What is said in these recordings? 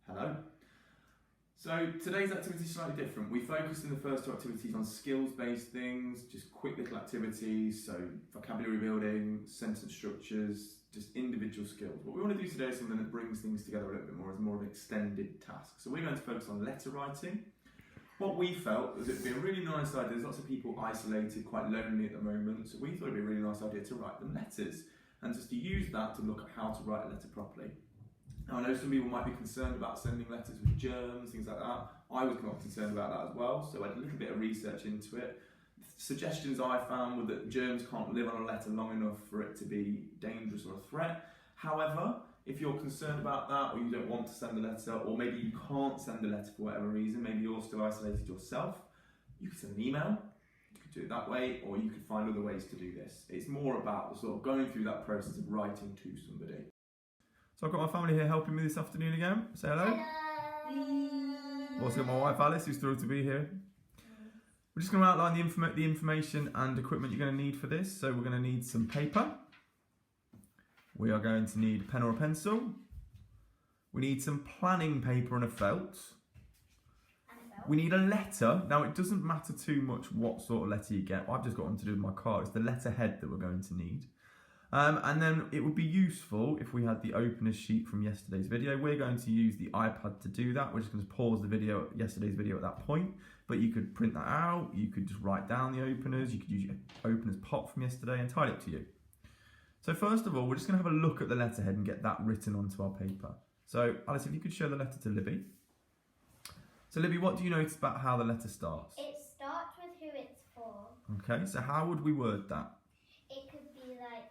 Hello. So today's activity is slightly different. We focused in the first two activities on skills-based things, just quick little activities, so vocabulary building, sentence structures, just individual skills. What we want to do today is something that brings things together a little bit more as more of an extended task. So we're going to focus on letter writing. What we felt was it'd be a really nice idea. There's lots of people isolated, quite lonely at the moment, so we thought it'd be a really nice idea to write them letters and just to use that to look at how to write a letter properly. Now, I know some people might be concerned about sending letters with germs, things like that. I was quite concerned about that as well, so I did a little bit of research into it. The suggestions I found were that germs can't live on a letter long enough for it to be dangerous or a threat. However, if you're concerned about that, or you don't want to send a letter, or maybe you can't send a letter for whatever reason, maybe you're still isolated yourself, you could send an email, you could do it that way, or you could find other ways to do this. It's more about sort of going through that process of writing to somebody. So I've got my family here helping me this afternoon again. Say hello. Hello. Also got my wife Alice, who's thrilled to be here. We're just going to outline the information and equipment you're going to need for this. So we're going to need some paper. We are going to need a pen or a pencil. We need some planning paper and a felt. We need a letter. Now it doesn't matter too much what sort of letter you get. I've just got one to do with my car. It's the letterhead that we're going to need. And then it would be useful if we had the opener sheet from yesterday's video. We're going to use the iPad to do that. We're just going to pause the video, yesterday's video at that point. But you could print that out. You could just write down the openers. You could use your openers pot from yesterday, entirely up to you. So first of all, we're just going to have a look at the letterhead and get that written onto our paper. So Alice, if you could show the letter to Libby. So Libby, what do you notice about how the letter starts? It starts with who it's for. Okay, so how would we word that? It could be like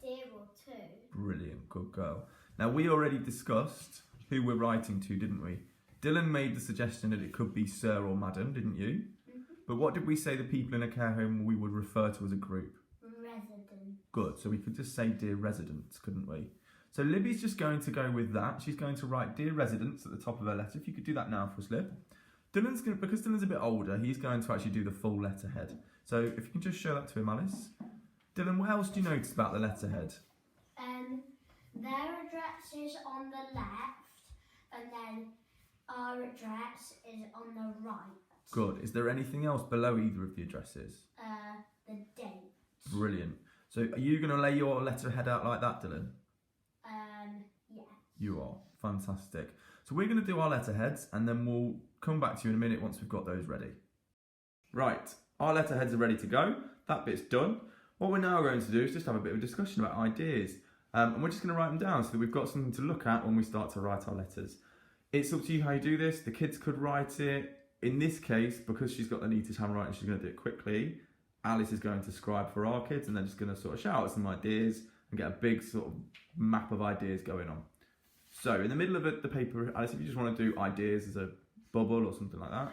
dear or to. Brilliant, good girl. Now we already discussed who we're writing to, didn't we? Dylan made the suggestion that it could be sir or madam, didn't you? Mm-hmm. But what did we say the people in a care home we would refer to as a group? Residents. Good, so we could just say dear residents, couldn't we? So Libby's just going to go with that. She's going to write dear residents at the top of her letter. If you could do that now for us, Lib. Because Dylan's a bit older, he's going to actually do the full letterhead. So if you can just show that to him, Alice. Dylan, what else do you notice about the letterhead? Their address is on the left, and then our address is on the right. Good. Is there anything else below either of the addresses? The date. Brilliant. So are you going to lay your letterhead out like that, Dylan? Yeah. You are. Fantastic. So we're going to do our letterheads, and then we'll come back to you in a minute once we've got those ready. Right. Our letterheads are ready to go. That bit's done. What we're now going to do is just have a bit of a discussion about ideas. And we're just going to write them down so that we've got something to look at when we start to write our letters. It's up to you how you do this. The kids could write it. In this case, because she's got the neatest handwriting, she's going to do it quickly. Alice is going to scribe for our kids, and they're just going to sort of shout out some ideas and get a big sort of map of ideas going on. So in the middle of the paper, Alice, if you just want to do ideas as a bubble or something like that.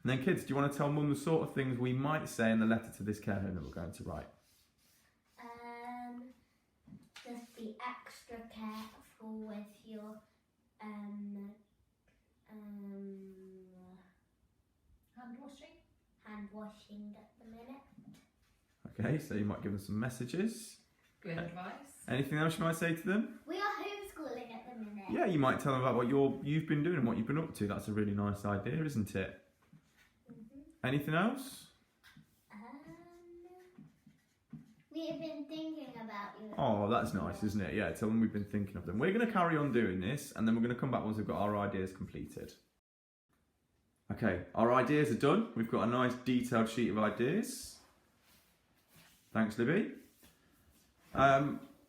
And then kids, do you want to tell Mum the sort of things we might say in the letter to this care home that we're going to write? Just be extra careful with your hand washing at the minute. Okay, so you might give them some messages. Good advice. Anything else you might say to them? We are homeschooling at the minute. Yeah, you might tell them about what you've been doing and what you've been up to. That's a really nice idea, isn't it? Mm-hmm. Anything else? We have been thinking about you. Oh, that's nice, isn't it? Yeah, tell them we've been thinking of them. We're going to carry on doing this, and then we're going to come back once we've got our ideas completed. Okay, our ideas are done. We've got a nice detailed sheet of ideas. Thanks, Libby.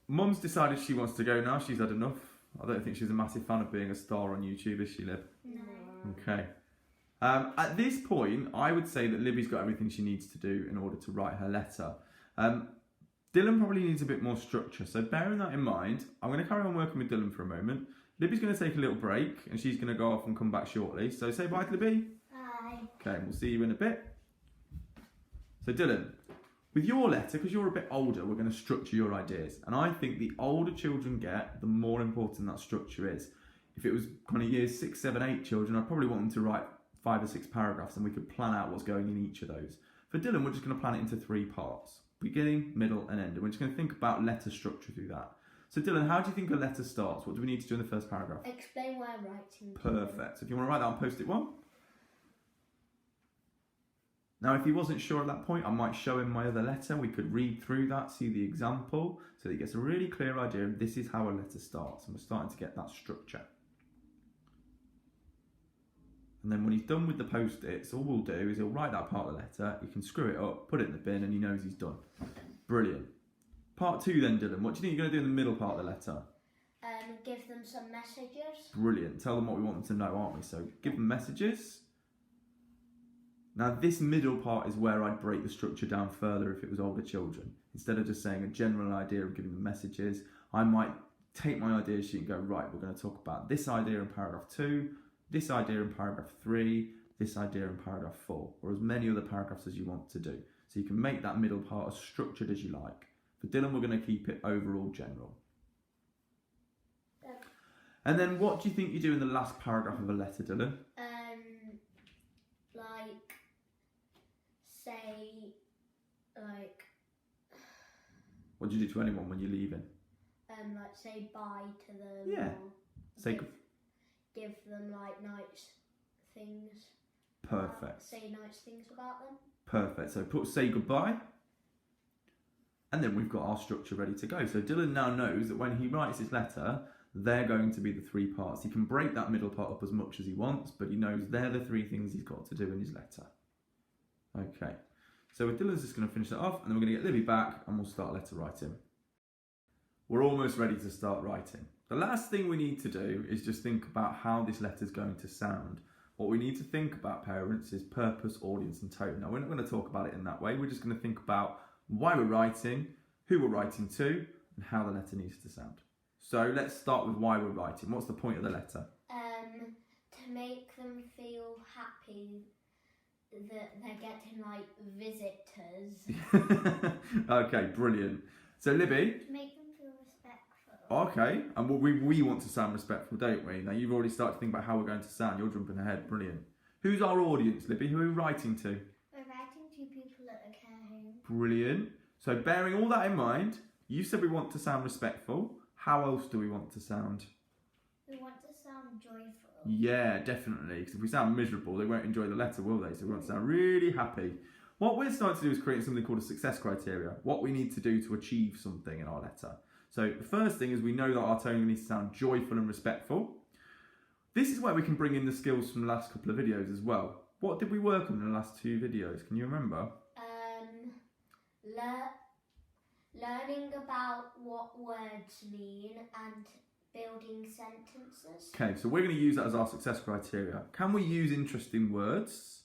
Mum's decided she wants to go now. She's had enough. I don't think she's a massive fan of being a star on YouTube, is she, Lib? No. Okay. At this point, I would say that Libby's got everything she needs to do in order to write her letter. Dylan probably needs a bit more structure, so bearing that in mind, I'm going to carry on working with Dylan for a moment. Libby's going to take a little break, and she's going to go off and come back shortly. So say bye to Libby. Bye. Okay, we'll see you in a bit. So Dylan, with your letter, because you're a bit older, we're going to structure your ideas. And I think the older children get, the more important that structure is. If it was kind of years 6, 7, 8 children, I'd probably want them to write 5 or 6 paragraphs, and we could plan out what's going in each of those. For Dylan, we're just going to plan it into 3 parts. Beginning, middle and end. And we're just going to think about letter structure through that. So Dylan, how do you think a letter starts? What do we need to do in the first paragraph? Explain why I'm writing. Perfect. So if you want to write that on post-it 1. Now, if he wasn't sure at that point, I might show him my other letter. We could read through that, see the example, so that he gets a really clear idea of this is how a letter starts. And we're starting to get that structure. And then when he's done with the post-its, all we'll do is he'll write that part of the letter, he can screw it up, put it in the bin, and he knows he's done. Brilliant. Part 2 then, Dylan. What do you think you're going to do in the middle part of the letter? Give them some messages. Brilliant. Tell them what we want them to know, aren't we? So give them messages. Now this middle part is where I'd break the structure down further if it was older children. Instead of just saying a general idea of giving them messages, I might take my idea sheet and go, right, we're going to talk about this idea in paragraph 2, this idea in paragraph 3, this idea in paragraph 4, or as many other paragraphs as you want to do. So you can make that middle part as structured as you like. For Dylan, we're going to keep it overall general. And then what do you think you do in the last paragraph of a letter, Dylan? What do you do to anyone when you're leaving? Say bye to them. Yeah. Give them nice things. Perfect. Say nice things about them. Perfect. So say goodbye. And then we've got our structure ready to go. So Dylan now knows that when he writes his letter, they're going to be the 3 parts. He can break that middle part up as much as he wants, but he knows they're the 3 things he's got to do in his letter. Okay. So Dylan's just going to finish that off, and then we're going to get Libby back, and we'll start letter writing. We're almost ready to start writing. The last thing we need to do is just think about how this letter's going to sound. What we need to think about, parents, is purpose, audience, and tone. Now, we're not going to talk about it in that way. We're just going to think about why we're writing, who we're writing to, and how the letter needs to sound. So let's start with why we're writing. What's the point of the letter? To make them feel happy that they're getting visitors. Okay, brilliant. So Libby? To make them feel respectful. Okay, and we want to sound respectful, don't we? Now you've already started to think about how we're going to sound. You're jumping ahead, brilliant. Who's our audience, Libby? Who are we writing to? We're writing to people at a care home. Brilliant. So bearing all that in mind, you said we want to sound respectful. How else do we want to sound? We want to sound joyful. Yeah, definitely. Because if we sound miserable, they won't enjoy the letter, will they? So we want to sound really happy. What we're starting to do is create something called a success criteria. What we need to do to achieve something in our letter. So the first thing is we know that our tone needs to sound joyful and respectful. This is where we can bring in the skills from the last couple of videos as well. What did we work on in the last 2 videos? Can you remember? Learning about what words mean and building sentences. Okay, so we're going to use that as our success criteria. Can we use interesting words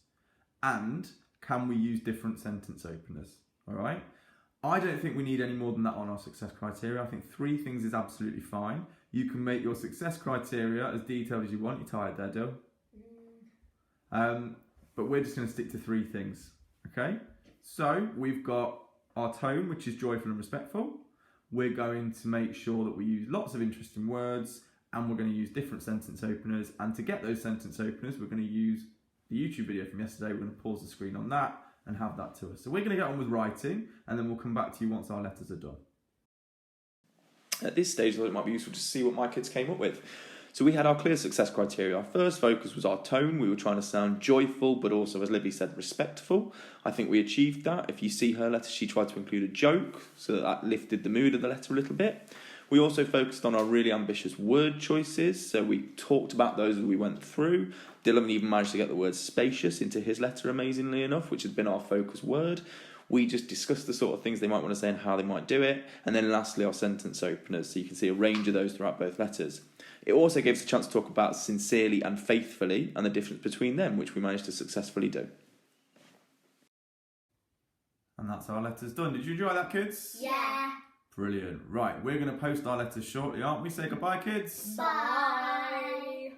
and can we use different sentence openers? All right. I don't think we need any more than that on our success criteria. I think 3 things is absolutely fine. You can make your success criteria as detailed as you want. You're tired there, Dill. But we're just going to stick to 3 things. Okay. So we've got our tone, which is joyful and respectful. We're going to make sure that we use lots of interesting words, and we're going to use different sentence openers. And to get those sentence openers, we're going to use the YouTube video from yesterday. We're going to pause the screen on that and have that to us. So we're going to get on with writing, and then we'll come back to you once our letters are done. At this stage, I thought it might be useful to see what my kids came up with. So we had our clear success criteria. Our first focus was our tone. We were trying to sound joyful, but also, as Libby said, respectful. I think we achieved that. If you see her letter, she tried to include a joke, so that lifted the mood of the letter a little bit. We also focused on our really ambitious word choices, so we talked about those as we went through. Dylan even managed to get the word spacious into his letter, amazingly enough, which had been our focus word. We just discussed the sort of things they might want to say and how they might do it. And then lastly, our sentence openers, so you can see a range of those throughout both letters. It also gives us a chance to talk about sincerely and faithfully and the difference between them, which we managed to successfully do. And that's our letters done. Did you enjoy that, kids? Yeah. Brilliant. Right, we're going to post our letters shortly, aren't we? Say goodbye, kids. Bye.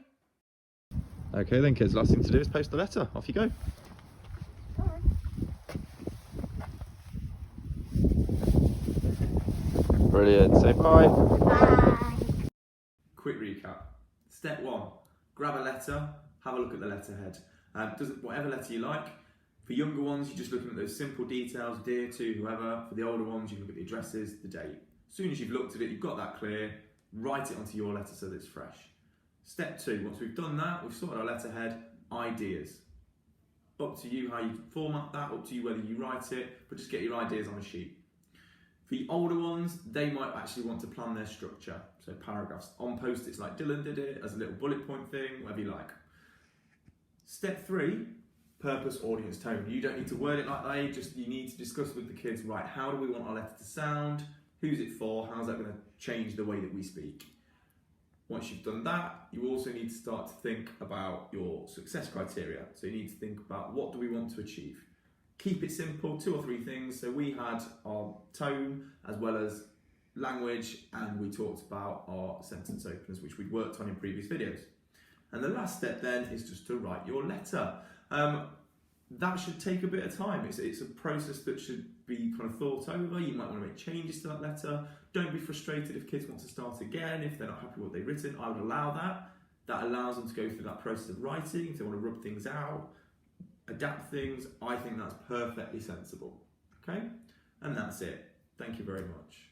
Okay then, kids, last thing to do is post the letter. Off you go. Brilliant. Say bye. Bye. Quick recap. Step 1, grab a letter, have a look at the letterhead. Whatever letter you like. For younger ones, you're just looking at those simple details, dear to whoever. For the older ones, you look at the addresses, the date. As soon as you've looked at it, you've got that clear, write it onto your letter so that it's fresh. Step 2, once we've done that, we've sorted our letterhead, ideas. Up to you how you format that, up to you whether you write it, but just get your ideas on a sheet. For the older ones, they might actually want to plan their structure. So paragraphs on post-its like Dylan did it, as a little bullet point thing, whatever you like. Step 3, purpose, audience, tone. You don't need to word it like that, you need to discuss with the kids, right, how do we want our letter to sound? Who's it for? How's that going to change the way that we speak? Once you've done that, you also need to start to think about your success criteria. So you need to think about what do we want to achieve. Keep it simple, 2 or 3 things. So we had our tone as well as language, and we talked about our sentence openers, which we'd worked on in previous videos. And the last step then is just to write your letter. That should take a bit of time. It's a process that should be kind of thought over. You might want to make changes to that letter. Don't be frustrated if kids want to start again, if they're not happy with what they've written. I would allow that. That allows them to go through that process of writing. If they want to rub things out, adapt things, I think that's perfectly sensible. Okay? And that's it. Thank you very much.